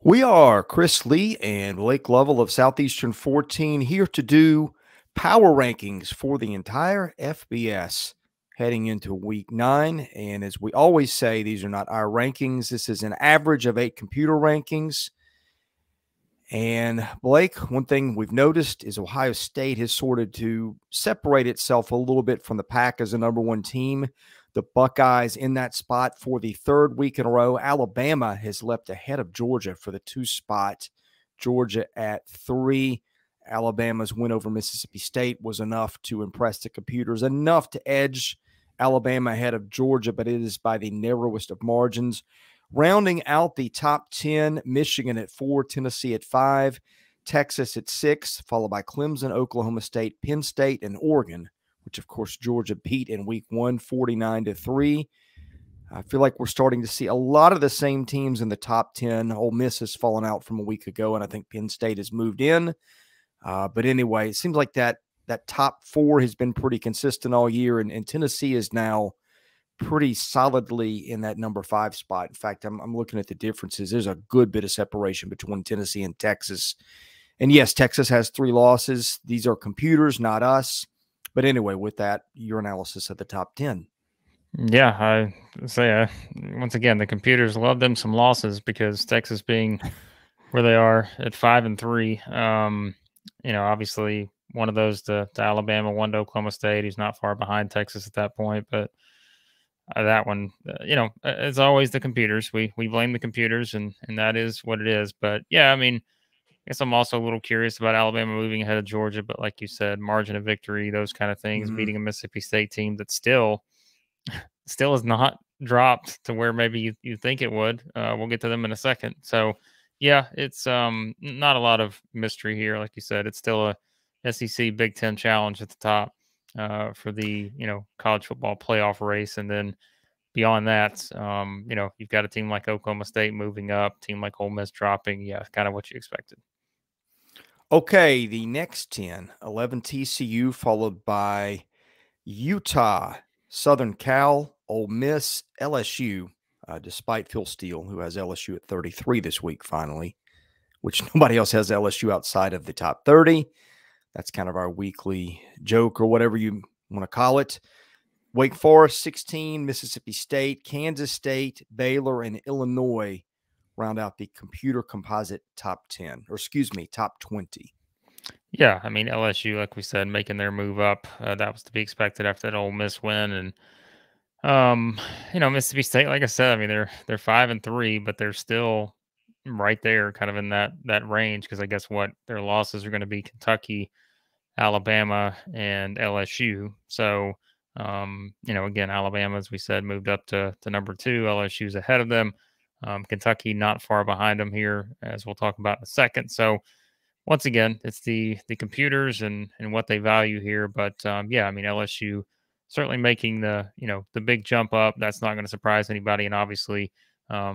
We are Chris Lee and Blake Lovell of Southeastern 14 here to do power rankings for the entire FBS heading into week 9. And as we always say, these are not our rankings. This is an average of 8 computer rankings. And Blake, one thing we've noticed is Ohio State has sorted to separate itself a little bit from the pack as a number 1 team. The Buckeyes in that spot for the 3rd week in a row. Alabama has leapt ahead of Georgia for the 2 spot. Georgia at 3. Alabama's win over Mississippi State was enough to impress the computers, enough to edge Alabama ahead of Georgia, but it is by the narrowest of margins. Rounding out the top 10, Michigan at 4, Tennessee at 5, Texas at 6, followed by Clemson, Oklahoma State, Penn State, and Oregon, which, of course, Georgia beat in week 1, 49-3. I feel like we're starting to see a lot of the same teams in the top 10. Ole Miss has fallen out from a week ago, and I think Penn State has moved in. But anyway, it seems like that top 4 has been pretty consistent all year, and Tennessee is now pretty solidly in that number 5 spot. In fact, I'm looking at the differences. There's a good bit of separation between Tennessee and Texas. And yes, Texas has 3 losses. These are computers, not us. But anyway, with that, your analysis of the top 10. Yeah, I say once again, the computers love them some losses because Texas being where they are at 5-3, obviously one of those to Alabama, one to Oklahoma State, who's not far behind Texas at that point. But that one, it's always the computers. We blame the computers, and that is what it is. But yeah, I mean, I guess I'm also a little curious about Alabama moving ahead of Georgia. But like you said, margin of victory, those kind of things, beating a Mississippi State team that still has not dropped to where maybe you think it would. We'll get to them in a second. So, yeah, it's not a lot of mystery here. Like you said, it's still a SEC Big Ten challenge at the top for the college football playoff race, and then beyond that, you've got a team like Oklahoma State moving up, team like Ole Miss dropping. Yeah, kind of what you expected. Okay, the next 10, 11 TCU, followed by Utah, Southern Cal, Ole Miss, LSU, despite Phil Steele, who has LSU at 33 this week finally, which nobody else has LSU outside of the top 30. That's kind of our weekly joke or whatever you want to call it. Wake Forest, 16, Mississippi State, Kansas State, Baylor, and Illinois round out the computer composite top 10, or excuse me, top 20. Yeah, I mean, LSU, like we said, making their move up. That was to be expected after that Ole Miss win. And, Mississippi State, like I said, I mean, they're 5-3, but they're still right there kind of in that range because I guess what their losses are going to be Kentucky, Alabama, and LSU. So, again, Alabama, as we said, moved up to number 2. LSU's ahead of them. Kentucky not far behind them here, as we'll talk about in a second. So, once again, it's the computers and what they value here. But yeah, I mean, LSU certainly making the big jump up. That's not going to surprise anybody, and obviously, a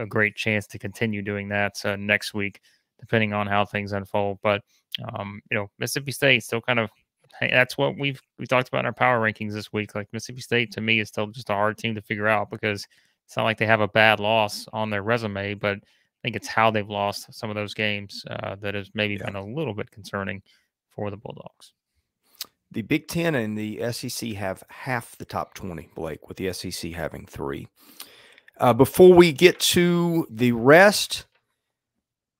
great chance to continue doing that next week, depending on how things unfold. But Mississippi State still kind of, hey, that's what we talked about in our power rankings this week. Like Mississippi State to me is still just a hard team to figure out because it's not like they have a bad loss on their resume, but I think it's how they've lost some of those games that has maybe been a little bit concerning for the Bulldogs. The Big Ten and the SEC have half the top 20, Blake, with the SEC having 3. Before we get to the rest,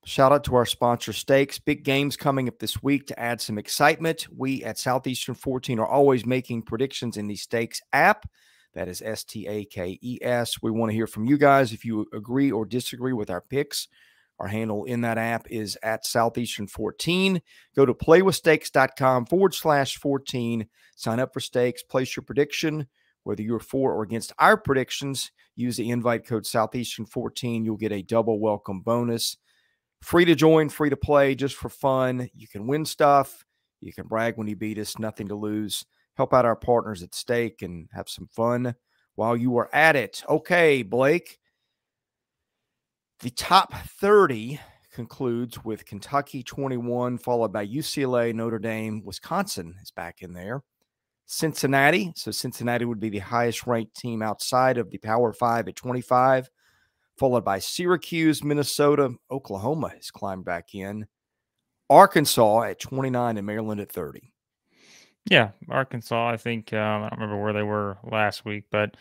shout out to our sponsor, Stakes. Big games coming up this week to add some excitement. We at Southeastern 14 are always making predictions in the Stakes app. That is STAKES. We want to hear from you guys if you agree or disagree with our picks. Our handle in that app is at Southeastern 14. Go to playwithstakes.com/14. Sign up for Stakes. Place your prediction. Whether you're for or against our predictions, use the invite code Southeastern 14. You'll get a double welcome bonus. Free to join, free to play, just for fun. You can win stuff. You can brag when you beat us. Nothing to lose. Help out our partners at Stake and have some fun while you are at it. Okay, Blake. The top 30 concludes with Kentucky 21, followed by UCLA, Notre Dame, Wisconsin is back in there. Cincinnati. So Cincinnati would be the highest ranked team outside of the Power 5 at 25, followed by Syracuse, Minnesota. Oklahoma has climbed back in. Arkansas at 29 and Maryland at 30. Yeah, Arkansas, I think, I don't remember where they were last week, but,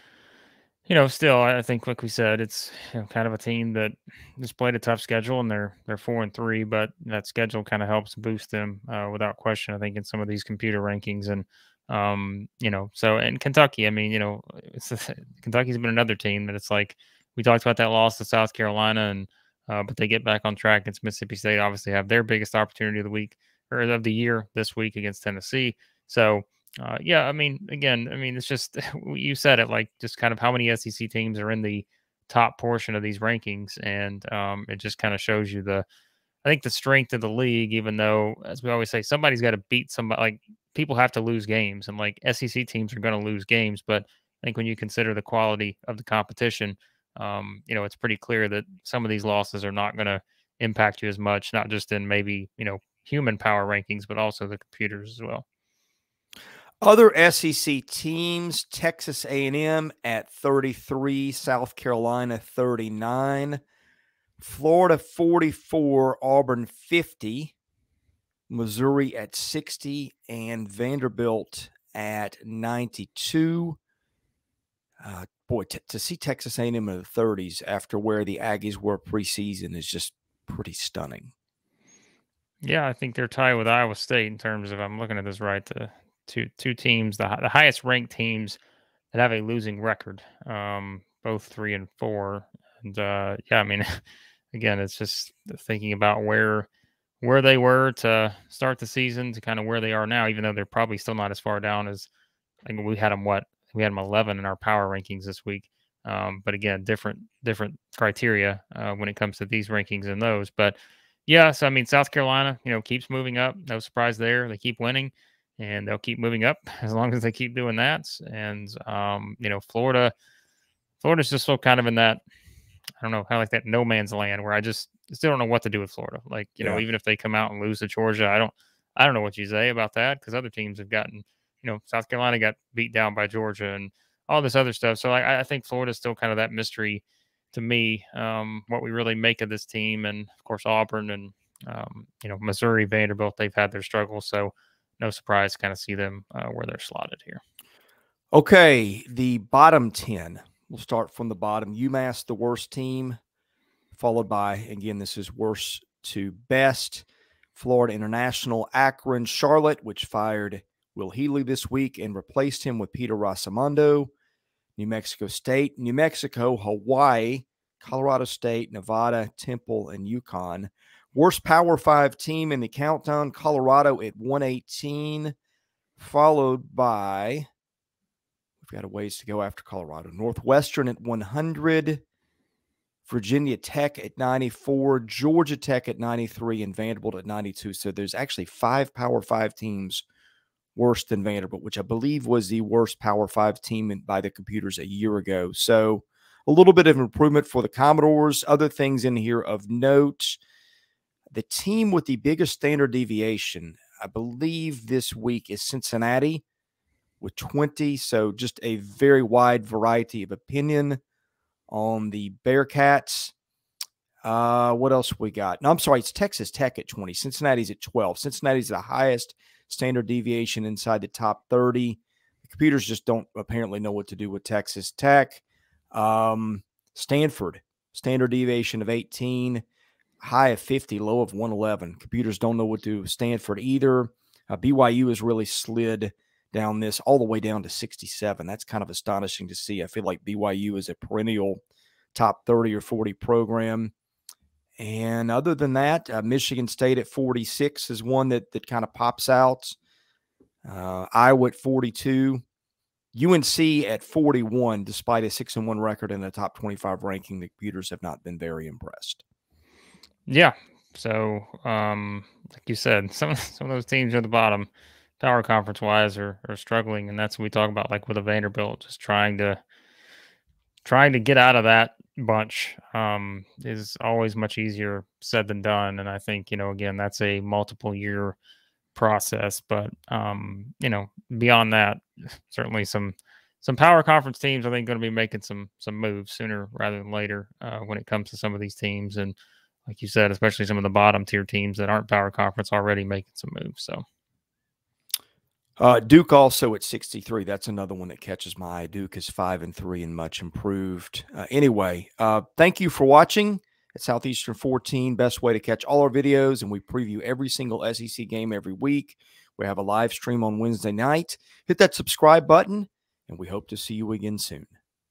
still, I think, like we said, it's kind of a team that just played a tough schedule, and they're 4-3, but that schedule kind of helps boost them without question, I think, in some of these computer rankings. And, so, and Kentucky, I mean, Kentucky's been another team that it's like we talked about that loss to South Carolina, and but they get back on track against Mississippi State, obviously have their biggest opportunity of the week or of the year this week against Tennessee. So, yeah, I mean, again, I mean, it's just you said it, like just kind of how many SEC teams are in the top portion of these rankings, and it just kind of shows you I think the strength of the league. Even though, as we always say, somebody's got to beat somebody. Like people have to lose games, and like SEC teams are going to lose games. But I think when you consider the quality of the competition, it's pretty clear that some of these losses are not going to impact you as much, not just in maybe human power rankings, but also the computers as well. Other SEC teams, Texas A&M at 33, South Carolina 39, Florida 44, Auburn 50, Missouri at 60, and Vanderbilt at 92. Boy, to see Texas A&M in the 30s after where the Aggies were preseason is just pretty stunning. Yeah, I think they're tied with Iowa State in terms of, I'm looking at this right, the two teams, the highest ranked teams that have a losing record, both 3-4. And yeah, I mean, again, it's just thinking about where they were to start the season to kind of where they are now, even though they're probably still not as far down as, I think we had them 11 in our power rankings this week. But again, different criteria when it comes to these rankings and those. But yeah, so I mean, South Carolina, keeps moving up. No surprise there. They keep winning, and they'll keep moving up as long as they keep doing that. And Florida's just so kind of in that, I don't know, kind of like that no man's land where I still don't know what to do with Florida. Like, even if they come out and lose to Georgia, I don't know what you say about that, because other teams have gotten, South Carolina got beat down by Georgia and all this other stuff. So I think Florida's still kind of that mystery to me, what we really make of this team. And of course, Auburn and, Missouri, Vanderbilt, they've had their struggles. So no surprise, kind of see them where they're slotted here. Okay, the bottom 10. We'll start from the bottom. UMass, the worst team, followed by, again, this is worst to best, Florida International, Akron, Charlotte, which fired Will Healy this week and replaced him with Peter Rosamondo, New Mexico State, New Mexico, Hawaii, Colorado State, Nevada, Temple, and UConn. Worst Power 5 team in the countdown, Colorado at 118, followed by, we've got a ways to go after Colorado, Northwestern at 100, Virginia Tech at 94, Georgia Tech at 93, and Vanderbilt at 92. So there's actually 5 Power 5 teams worse than Vanderbilt, which I believe was the worst Power 5 team by the computers a year ago. So a little bit of improvement for the Commodores. Other things in here of note, the team with the biggest standard deviation, I believe this week, is Cincinnati with 20. So just a very wide variety of opinion on the Bearcats. What else we got? No, I'm sorry. It's Texas Tech at 20. Cincinnati's at 12. Cincinnati's the highest standard deviation inside the top 30. The computers just don't apparently know what to do with Texas Tech. Stanford, standard deviation of 18, high of 50, low of 111. Computers don't know what to do with Stanford either. BYU has really slid down this all the way down to 67. That's kind of astonishing to see. I feel like BYU is a perennial top 30 or 40 program. And other than that, Michigan State at 46 is one that kind of pops out. Iowa at 42. UNC at 41, despite a 6-1 record in the top 25 ranking. The computers have not been very impressed. Yeah. So, like you said, some of those teams at the bottom, power conference wise, are struggling, and that's what we talk about, like with a Vanderbilt, just trying to get out of that bunch is always much easier said than done. And I think, again, that's a multiple year process, but beyond that, certainly some some power conference teams, I think, going to be making some moves sooner rather than later when it comes to some of these teams. And like you said, especially some of the bottom tier teams that aren't power conference already making some moves. So Duke also at 63. That's another one that catches my eye. Duke is 5-3 and much improved. Anyway, thank you for watching at Southeastern 14. Best way to catch all our videos, and we preview every single SEC game every week. We have a live stream on Wednesday night. Hit that subscribe button, and we hope to see you again soon.